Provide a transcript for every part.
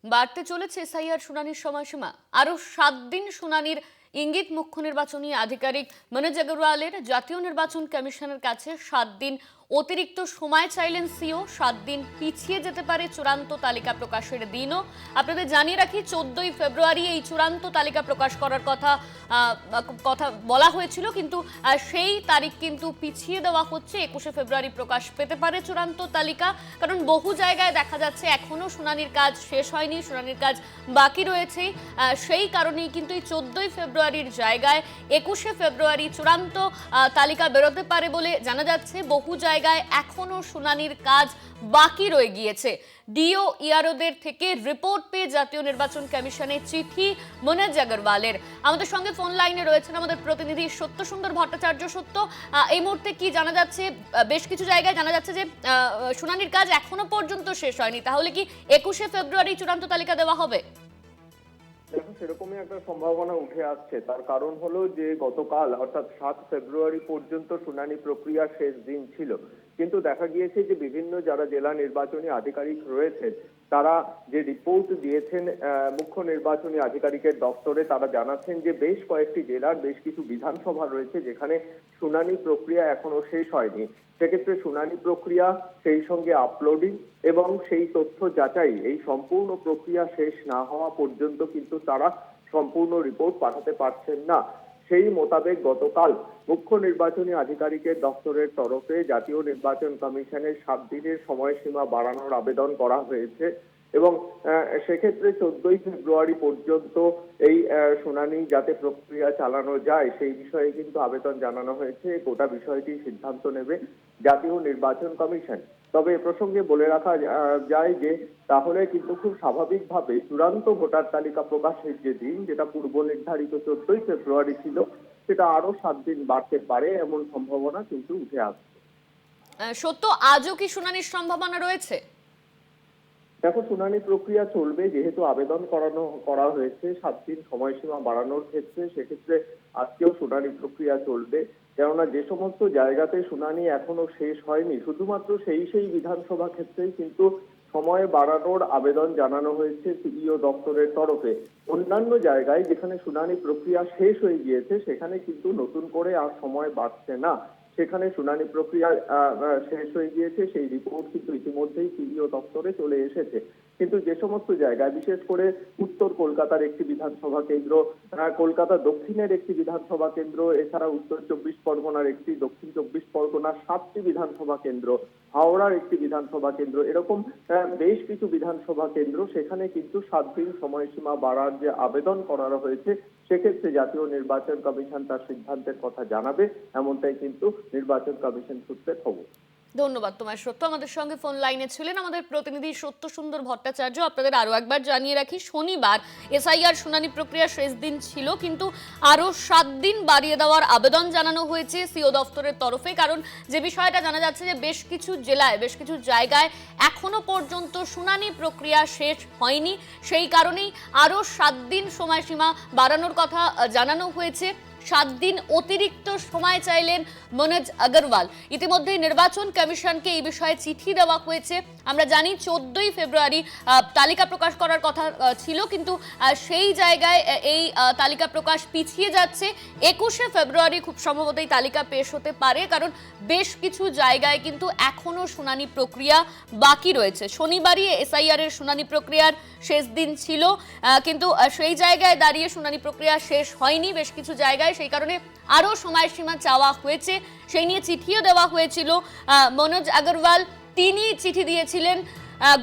বাড়তে চলেছে এসআইআর শুনানির সময়সীমা। আরো 7 দিন শুনানির ইঙ্গিত মুখ্য নির্বাচনী আধিকারিক মনোজ আগরওয়ালের। জাতীয় নির্বাচন কমিশনের কাছে 7 দিন অতিরিক্ত সময় চাইলেন সিও। 7 দিন পিছিয়ে যেতে পারে চূড়ান্ত তালিকা প্রকাশের দিনও। আপনাদের জানিয়ে রাখি 14ই ফেব্রুয়ারি এই চূড়ান্ত তালিকা প্রকাশ করার কথা বলা হয়েছিল, কিন্তু সেই তারিখ কিন্তু পিছিয়ে দেওয়া হচ্ছে। 21শে ফেব্রুয়ারি প্রকাশ পেতে পারে চূড়ান্ত তালিকা, কারণ বহু জায়গায় দেখা যাচ্ছে এখনো শুনানির কাজ শেষ হয়নি, শুনানির কাজ বাকি রয়েছে। সেই কারণেই কিন্তু এই 14ই ফেব্রুয়ারির জায়গায় 21শে ফেব্রুয়ারি চূড়ান্ত তালিকা বেরোতে পারে বলে জানা যাচ্ছে। বহু জায়গায় এখনো শুনানির কাজ বাকি রয়ে গিয়েছে। ডিও ইআরওদের থেকে রিপোর্ট পেয়ে জাতীয় নির্বাচন কমিশনে চিঠি মনোজ আগরওয়ালের। আমাদের সঙ্গে ফোন লাইনে রয়েছেন আমাদের প্রতিনিধি সত্য সুন্দর ভট্টাচার্য। সত্য, এই মুহূর্তে কি জানা যাচ্ছে? বেশ কিছু জায়গায় জানা যাচ্ছে যে শুনানির কাজ এখনো পর্যন্ত শেষ হয়নি, তাহলে কি 21শে ফেব্রুয়ারি চূড়ান্ত তালিকা দেওয়া হবে? দেখো, সেরকমই একটা সম্ভাবনা উঠে আসছে। তার কারণ হলো যে গতকাল অর্থাৎ 7 ফেব্রুয়ারি পর্যন্ত শুনানি প্রক্রিয়া শেষ দিন ছিল, কিন্তু দেখা গিয়েছে যে বিভিন্ন যারা জেলা নির্বাচনী আধিকারিক রয়েছেন তারা যে রিপোর্ট দিয়েছেন মুখ্য নির্বাচনী আধিকারিকের দপ্তরে, তারা জানাচ্ছেন যে বেশ কয়েকটি জেলার বেশ কিছু বিধানসভা রয়েছে যেখানে শুনানি প্রক্রিয়া এখনো শেষ হয়নি। সেক্ষেত্রে শুনানি প্রক্রিয়া, সেই সঙ্গে আপলোডিং এবং সেই তথ্য যাচাই, এই সম্পূর্ণ প্রক্রিয়া শেষ না হওয়া পর্যন্ত কিন্তু তারা সম্পূর্ণ রিপোর্ট পাঠাতে পারছেন না। সেই মোতাবেক গতকাল মুখ্য নির্বাচনী আধিকারিকের দপ্তরের তরফে জাতীয় নির্বাচন কমিশনের 7 দিনের সময়সীমা বাড়ানোর আবেদন করা হয়েছে এবং সেক্ষেত্রে 14ই ফেব্রুয়ারি পর্যন্ত এই শুনানি যাতে প্রক্রিয়া চালানো যায় সেই বিষয়ে কিন্তু আবেদন জানানো হয়েছে। গোটা বিষয়টি সিদ্ধান্ত নেবে জাতীয় নির্বাচন কমিশন। তবে এ প্রসঙ্গে বলে রাখা যায় যে তাহলে কিন্তু খুব স্বাভাবিকভাবে চূড়ান্ত ভোটার তালিকা প্রকাশের যে দিন, যেটা পূর্ব নির্ধারিত 14ই ফেব্রুয়ারি ছিল, সেটা আরো 7 দিন বাড়তে পারে এমন সম্ভাবনা কিন্তু উঠে আসছে। সত্য, আজও কি শুনানির সম্ভাবনা রয়েছে? দেখো, শুনানি প্রক্রিয়া চলবে, যেহেতু আবেদন করা হয়েছে 7 দিন সময়সীমা বাড়ানোর ক্ষেত্রে, সেক্ষেত্রে আজকেও শুনানি প্রক্রিয়া চলবে। কেননা যে সমস্ত জায়গাতে শুনানি এখনো শেষ হয়নি, শুধুমাত্র সেই বিধানসভা ক্ষেত্রেই কিন্তু সময় বাড়ানোর আবেদন জানানো হয়েছে সিইও দপ্তরের তরফে। অন্যান্য জায়গায় যেখানে শুনানি প্রক্রিয়া শেষ হয়ে গিয়েছে সেখানে কিন্তু নতুন করে আর সময় বাড়ছে না। সেখানে শুনানি প্রক্রিয়া শেষ হয়ে গিয়েছে, সেই রিপোর্ট কিন্তু ইতিমধ্যেই সিইও দপ্তরে চলে এসেছে। কিন্তু যে সমস্ত জায়গায়, বিশেষ করে উত্তর কলকাতার একটি বিধানসভা কেন্দ্র, কলকাতা দক্ষিণের একটি বিধানসভা কেন্দ্র, এছাড়া উত্তর 24 পরগনার একটি, দক্ষিণ 24 পরগনার 7টি বিধানসভা কেন্দ্র, হাওড়ার একটি বিধানসভা কেন্দ্র, এরকম বেশ কিছু বিধানসভা কেন্দ্র, সেখানে কিন্তু 7 দিন সময়সীমা বাড়ার যে আবেদন করা হয়েছে, সেক্ষেত্রে জাতীয় নির্বাচন কমিশন তার সিদ্ধান্তের কথা জানাবে, এমনটাই কিন্তু নির্বাচন কমিশন সূত্রে খবর। ধন্যবাদ তোমায় সত্য। আমাদের সঙ্গে ফোন লাইনে ছিলেন আমাদের প্রতিনিধি সত্য সুন্দর ভট্টাচার্য। আপনাদের আরো একবার জানিয়ে রাখি, শনিবার এসআইআর শুনানি প্রক্রিয়া শেষ দিন ছিল, কিন্তু আরো 7 দিন বাড়িয়ে দেওয়ার আবেদন জানানো হয়েছে সিও দফতরের তরফে। কারণ যে বিষয়টা জানা যাচ্ছে যে বেশ কিছু জেলায়, বেশ কিছু জায়গায় এখনো পর্যন্ত শুনানি প্রক্রিয়া শেষ হয়নি, সেই কারণেই আরো 7 দিন সময়সীমা বাড়ানোর কথা জানানো হয়েছে। 7 দিন অতিরিক্ত সময় চাইলেন মনোজ আগরওয়াল। ইতিমধ্যে নির্বাচন কমিশনকে এই বিষয়ে চিঠি দেওয়া হয়েছে। আমরা জানি 14ই ফেব্রুয়ারি তালিকা প্রকাশ করার কথা ছিল, কিন্তু সেই জায়গায় এই তালিকা প্রকাশ পিছিয়ে যাচ্ছে। 21শে ফেব্রুয়ারি খুব সম্ভবত এই তালিকা পেশ হতে পারে, কারণ বেশ কিছু জায়গায় কিন্তু এখনো শুনানি প্রক্রিয়া বাকি রয়েছে। শনিবারই এসআইআর এর শুনানি প্রক্রিয়ার শেষ দিন ছিল, কিন্তু সেই জায়গায় দাঁড়িয়ে শুনানি প্রক্রিয়া শেষ হয়নি বেশ কিছু জায়গায়, সেই কারণে আরো সময়সীমা চাওয়া হয়েছে। সেই নিয়ে চিঠিও দেওয়া হয়েছিল মনোজ আগরওয়াল। তিনি চিঠি দিয়েছিলেন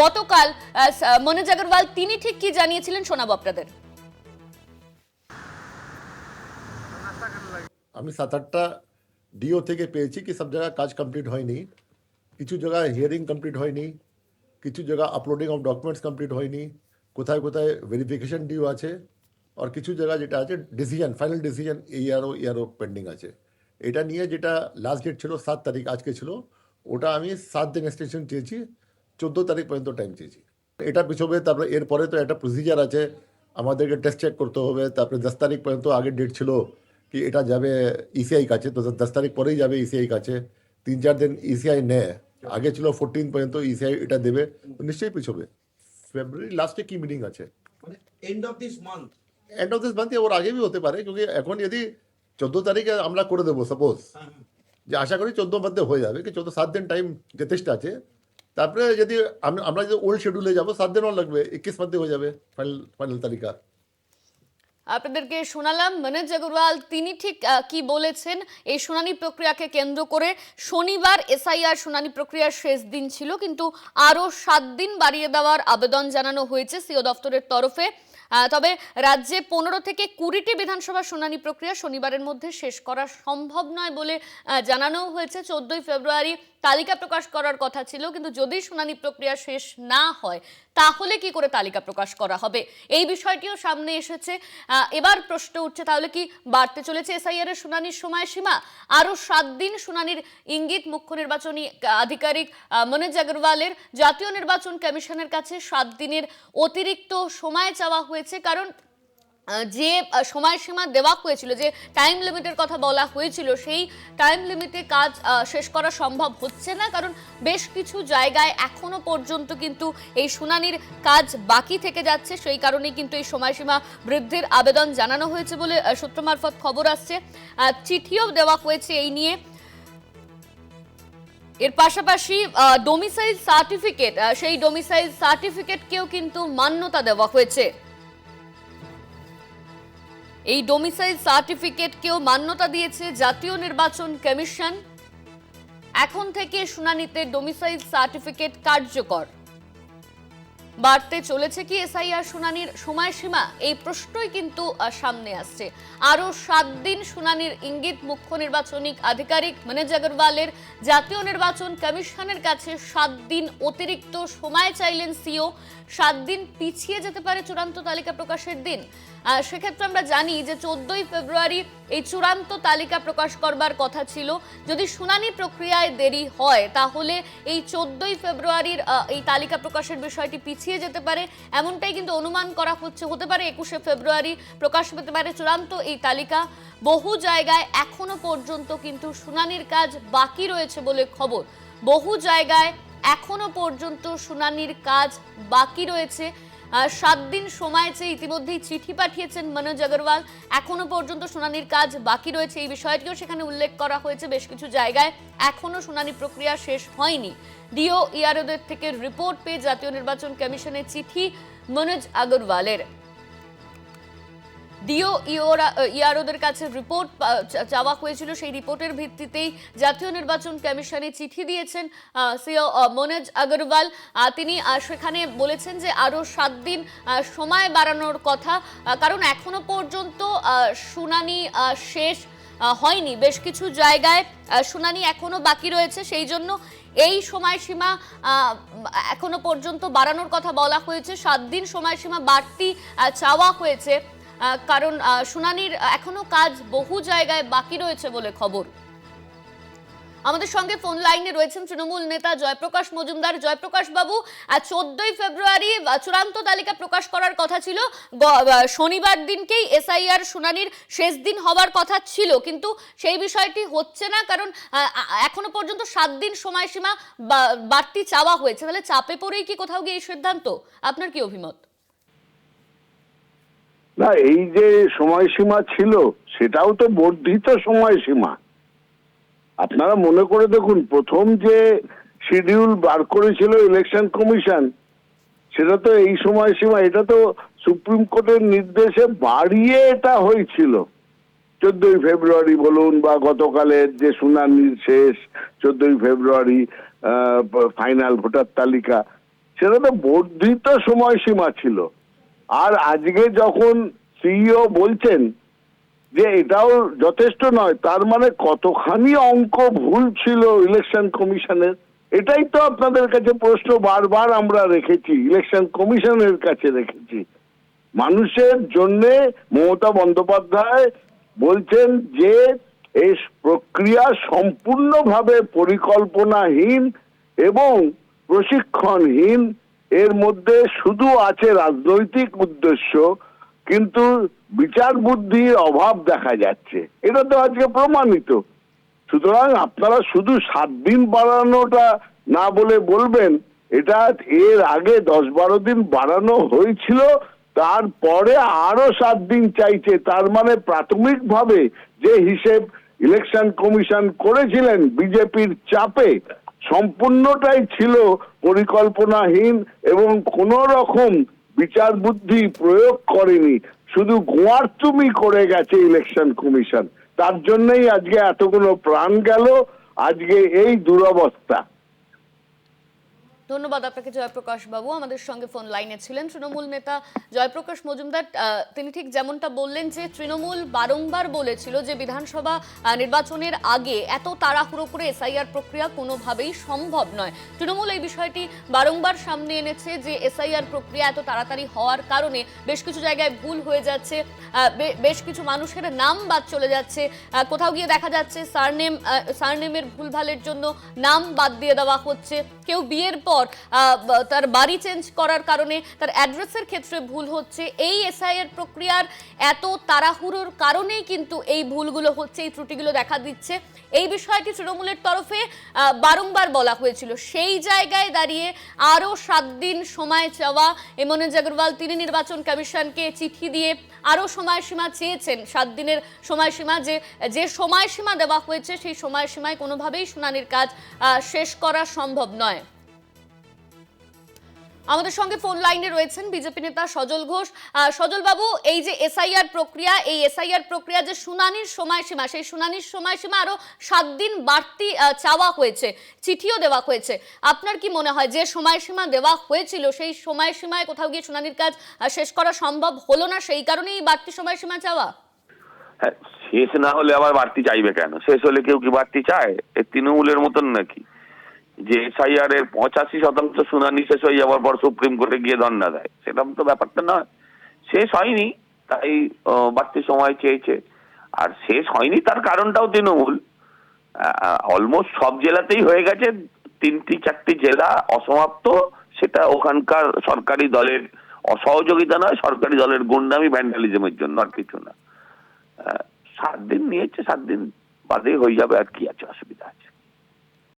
গতকাল। মনোজ আগরওয়াল তিনি ঠিক কি জানিয়েছিলেন শোনাবো আপনাদের। আমি 7-8টা ডিও থেকে পেয়েছি কি সব জায়গায় কাজ কমপ্লিট হয়নি, কিছু জায়গায় হিয়ারিং কমপ্লিট হয়নি, কিছু জায়গায় আপলোডিং অফ ডকুমেন্টস কমপ্লিট হয়নি, কোথায় কোথায় ভেরিফিকেশন ডিও আছে, আর কিছু জায়গা যেটা আছে decision, final decision ERO pending আছে। এটা নিয়ে যেটা লাস্ট ডেট ছিল 7 তারিখ, আজকে ছিল, ওটা আমি 7 দিন এক্সটেনশন চেয়েছি, 14 তারিখ পর্যন্ত টাইম চেয়েছি। এটা পিছবে, তারপরে এরপরে তো একটা প্রসিজার আছে, আমাদেরকে টেস্ট চেক করতে হবে, তারপরে 10 তারিখ পর্যন্ত আগের ডেট ছিল কি এটা যাবে ইসিআই কাছে, তো 10 তারিখ পরেই যাবে ইসিআই কাছে। 3-4 দিন ইসিআই নেয়, আগে ছিল 14 পর্যন্ত ইসিআই এটা দেবে, তো নিশ্চয়ই পিছবে। ফেব্রুয়ারি লাস্টে কি মিটিং আছে, মানে end of this month. End of this month ওর আগে भी হতে পারে, क्योंकि এখন যদি 14 তারিখে আমরা করে দেবো সাপোজ, যে আশা করি 14 মধ্যে হয়ে যাবে, কি 14-7 দিন টাইম যথেষ্ট আছে। তারপরে যদি আমরা যদি ওল্ড শিডিউলে যাবো 7 দিনও লাগবে, 21 মধ্যে হয়ে যাবে ফাইনাল তালিকা। আপনাদেরকে শোনালাম মনোজ আগরওয়াল, তিনি ঠিক কি বলেছেন এই শুনানি প্রক্রিয়াকে কেন্দ্র করে। শনিবার এসআইআর শুনানি প্রক্রিয়ার শেষ দিন ছিল, কিন্তু আরও 7 দিন বাড়িয়ে দেওয়ার আবেদন জানানো হয়েছে সিও দফতরের তরফে। তবে রাজ্যে 15 থেকে 20টি বিধানসভা শুনানি প্রক্রিয়া শনিবারের মধ্যে শেষ করা সম্ভব নয় বলে জানানো হয়েছে। 14ই ফেব্রুয়ারি তালিকা প্রকাশ করার কথা ছিল, কিন্তু যদি শুনানি প্রক্রিয়া শেষ না হয় তাহলে কি করে তালিকা প্রকাশ করা হবে, এই বিষয়টিও সামনে এসেছে। এবার প্রশ্ন উঠছে, তাহলে কি বাড়তে চলেছে এসআইআর এর শুনানির সময়সীমা? আরও 7 দিন শুনানির ইঙ্গিত মুখ্য নির্বাচনী আধিকারিক মনোজ আগরওয়ালের। জাতীয় নির্বাচন কমিশনের কাছে 7 দিনের অতিরিক্ত সময় চাওয়া হয়েছে, কারণ যে সময়সীমা দেওয়া হয়েছিল, যে টাইম লিমিটের কথা বলা হয়েছিল, সেই টাইম লিমিটে কাজ শেষ করা সম্ভব হচ্ছে না, কারণ বেশ কিছু জায়গায় এখনো পর্যন্ত কিন্তু এই শুনানির কাজ বাকি থেকে যাচ্ছে। সেই কারণেই কিন্তু এই সময়সীমা বৃদ্ধির আবেদন জানানো হয়েছে বলে সূত্র মারফত খবর আসছে। চিঠিও দেওয়া হয়েছে এই নিয়ে। এর পাশাপাশি ডোমিসাইল সার্টিফিকেট, সেই ডোমিসাইল সার্টিফিকেটকেও কিন্তু মান্যতা দেওয়া হয়েছে। এই ডোমিসাইল সার্টিফিকেটকেও মান্যতা দিয়েছে জাতীয় নির্বাচন কমিশন। এখন থেকে শুনানিতে ডোমিসাইল সার্টিফিকেট কার্যকর। বাড়তে চলেছে কি এসআইআর শুনানির সময়সীমা, এই প্রশ্নই কিন্তু সামনে আসছে। আরও 7 দিন শুনানির ইঙ্গিত মুখ্য নির্বাচনী আধিকারিক মনোজ আগরওয়ালের। জাতীয় নির্বাচন কমিশনের কাছে 7 দিন অতিরিক্ত সময় চাইলেন সিও। 7 দিন পিছিয়ে যেতে পারে চূড়ান্ত তালিকা প্রকাশের দিন। সেক্ষেত্রে আমরা জানি যে 14ই ফেব্রুয়ারি এই চূড়ান্ত তালিকা প্রকাশ করবার কথা ছিল। যদি শুনানি প্রক্রিয়ায় দেরি হয় তাহলে এই 14ই ফেব্রুয়ারির এই তালিকা প্রকাশের বিষয়টি পিছিয়ে যেতে পারে, এমনটাই কিন্তু অনুমান করা হচ্ছে। হতে পারে 21শে ফেব্রুয়ারি প্রকাশ পেতে পারে চূড়ান্ত এই তালিকা। বহু জায়গায় এখনো পর্যন্ত কিন্তু শুনানির কাজ বাকি রয়েছে বলে খবর। বহু জায়গায় এখনো পর্যন্ত শুনানির কাজ বাকি রয়েছে। 7 দিন সময় চেয়ে ইতিমধ্যেই চিঠি পাঠিয়েছেন মনোজ আগরওয়াল। এখনো পর্যন্ত শুনানির কাজ বাকি রয়েছে, এই বিষয়টিও সেখানে উল্লেখ করা হয়েছে। বেশ কিছু জায়গায় এখনো শুনানি প্রক্রিয়া শেষ হয়নি। ডিও ইআরওদের থেকে রিপোর্ট পেয়ে জাতীয় নির্বাচন কমিশনের চিঠি মনোজ আগরওয়ালের। ডিও ইআরওদের কাছে রিপোর্ট চাওয়া হয়েছিল, সেই রিপোর্টের ভিত্তিতেই জাতীয় নির্বাচন কমিশনে চিঠি দিয়েছেন সিও মনোজ আগরওয়াল। তিনি সেখানে বলেছেন যে আরও 7 দিন সময় বাড়ানোর কথা, কারণ এখনো পর্যন্ত শুনানি শেষ হয়নি। বেশ কিছু জায়গায় শুনানি এখনো বাকি রয়েছে, সেই জন্য এই সময়সীমা এখনো পর্যন্ত বাড়ানোর কথা বলা হয়েছে। 7 দিন সময়সীমা বাড়তি চাওয়া হয়েছে, কারণ শুনানির এখনো কাজ বহু জায়গায় বাকি রয়েছে বলে খবর। আমাদের সঙ্গে ফোন লাইনে রয়েছেন তৃণমূল নেতা জয়প্রকাশ মজুমদার। জয়প্রকাশ বাবু, 14ই ফেব্রুয়ারি চূড়ান্ত তালিকা প্রকাশ করার কথা ছিল, শনিবার দিনকেই এসআইআর শুনানির শেষ দিন হওয়ার কথা ছিল, কিন্তু সেই বিষয়টি হচ্ছে না, কারণ এখনো পর্যন্ত 7 দিন সময়সীমা বাড়তি চাওয়া হয়েছে। তাহলে চাপে পড়েই কি কোথাও গিয়ে এই সিদ্ধান্ত? আপনার কি অভিমত? না, এই যে সময়সীমা ছিল সেটাও তো বর্ধিত সময়সীমা। আপনারা মনে করে দেখুন, প্রথম যে শিডিউল বার করেছিল ইলেকশন কমিশন, সেটা তো এই সময়সীমা, এটা তো সুপ্রিম কোর্টের নির্দেশে বাড়িয়ে এটা হয়েছিল। 14ই ফেব্রুয়ারি বলুন বা গতকালের যে শুনানির শেষ 14ই ফেব্রুয়ারি ফাইনাল ভোটার তালিকা, সেটা তো বর্ধিত সময়সীমা ছিল। আর আজকে যখন সিইও বলছেন যে এটাও যথেষ্ট নয়, তার মানে কতখানি অঙ্ক ভুল ছিল ইলেকশন কমিশনের। এটাই তো আপনাদের কাছে প্রশ্ন বারবার আমরা রেখেছি, ইলেকশন কমিশনের কাছে রেখেছি। মানুষের জন্যে মমতা বন্দ্যোপাধ্যায় বলছেন যে এই প্রক্রিয়া সম্পূর্ণভাবে পরিকল্পনাহীন এবং প্রশিক্ষণহীন। এর মধ্যে শুধু আছে রাজনৈতিক উদ্দেশ্য, কিন্তু বিচার বুদ্ধির অভাব দেখা যাচ্ছে। এটা তো আজকে প্রমাণিত। সুতরাং আপনারা শুধু 7 দিন বাড়ানোটা না বলে বলবেন এটা এর আগে 10-12 দিন বাড়ানো হয়েছিল, তারপরে আরো 7 দিন চাইছে। তার মানে প্রাথমিকভাবে যে হিসেব ইলেকশন কমিশন করেছিলেন বিজেপির চাপে, সম্পূর্ণটাই ছিল পরিকল্পনাহীন এবং কোন রকম বিচার বুদ্ধি প্রয়োগ করেনি, শুধু গোয়ার্তুমি করে গেছে ইলেকশন কমিশন। তার জন্যই আজকে এতগুলো প্রাণ গেল, আজকে এই দুরবস্থা। ধন্যবাদ আপনাকে জয়প্রকাশ বাবু। আমাদের সঙ্গে ফোন লাইনে ছিলেন তৃণমূল নেতা জয়প্রকাশ মজুমদার। তিনি ঠিক যেমনটা বললেন যে তৃণমূল বারংবার বলেছিল যে বিধানসভা নির্বাচনের আগে এত তাড়াহুড়ো করে এসআইআর প্রক্রিয়া কোনোভাবেই সম্ভব নয়। তৃণমূল এই বিষয়টি বারংবার সামনে এনেছে যে এসআইআর প্রক্রিয়া এত তাড়াতাড়ি হওয়ার কারণে বেশ কিছু জায়গায় ভুল হয়ে যাচ্ছে, বেশ কিছু মানুষের নাম বাদ চলে যাচ্ছে, কোথাও গিয়ে দেখা যাচ্ছে সারনেমের ভুলভালের জন্য নাম বাদ দিয়ে দেওয়া হচ্ছে, কেউ বিয়ের পর তার বাড়ি চেঞ্জ করার কারণে তার অ্যাড্রেসের ক্ষেত্রে ভুল হচ্ছে। এই এসআইআর প্রক্রিয়ার এত তাড়াহুড়োর কারণেই কিন্তু এই ভুলগুলো হচ্ছে, এই ত্রুটিগুলো দেখা দিচ্ছে। এই বিষয়টি তৃণমূলের তরফে বারংবার বলা হয়েছিল। সেই জায়গায় দাঁড়িয়ে আরও 7 দিন সময় চাওয়া, এমএনএস আগরওয়াল তিনি নির্বাচন কমিশনকে চিঠি দিয়ে আরও সময়সীমা চেয়েছেন, 7 দিনের সময়সীমা। যে সময়সীমা দেওয়া হয়েছে সেই সময়সীমায় কোনোভাবেই শুনানির কাজ শেষ করা সম্ভব নয়। আমাদের সঙ্গে ফোন লাইনে রয়েছেন বিজেপি নেতা সজল ঘোষ। সজল বাবু, এই যে এসআইআর প্রক্রিয়া, এই এসআইআর প্রক্রিয়া যে শুনানির সময়সীমা, সেই শুনানির সময়সীমা আরো 7 দিন বাড়তি চাওয়া হয়েছে, চিঠিও দেওয়া হয়েছে। আপনার কি মনে হয় যে সময়সীমা দেওয়া হয়েছিল সেই সময়সীমায় কোথাও গিয়ে শুনানির কাজ শেষ করা সম্ভব হলো না, সেই কারণেই বাড়তি সময়সীমা চাওয়া? হ্যাঁ, শেষ না হলে আবার বাড়তি চাইবে কেন? শেষ হলে কেউ কি বাড়তি চায়? এ তৃণমূলের মতন নাকি যে এসআইআর এর 85% শুনানি শেষ হয়ে যাওয়ার পর সুপ্রিম কোর্টে গিয়ে ধর্ণা দেয়? সেরকম তো ব্যাপারটা নয়। শেষ হয়নি তাই বাড়তি সময় চেয়েছে। আর শেষ হয়নি তার কারণটাও তৃণমূল অলমোস্ট সব জেলাতেই হয়ে গেছে, 3-4টি জেলা অসমাপ্ত। সেটা ওখানকার সরকারি দলের অসহযোগিতা নয়, সরকারি দলের গুন্ডামি ভ্যান্ডালিজমের জন্য, আর কিছু না। 7 দিন নিয়েছে, 7 দিন বাদে হয়ে যাবে, আর কি আছে, অসুবিধা আছে?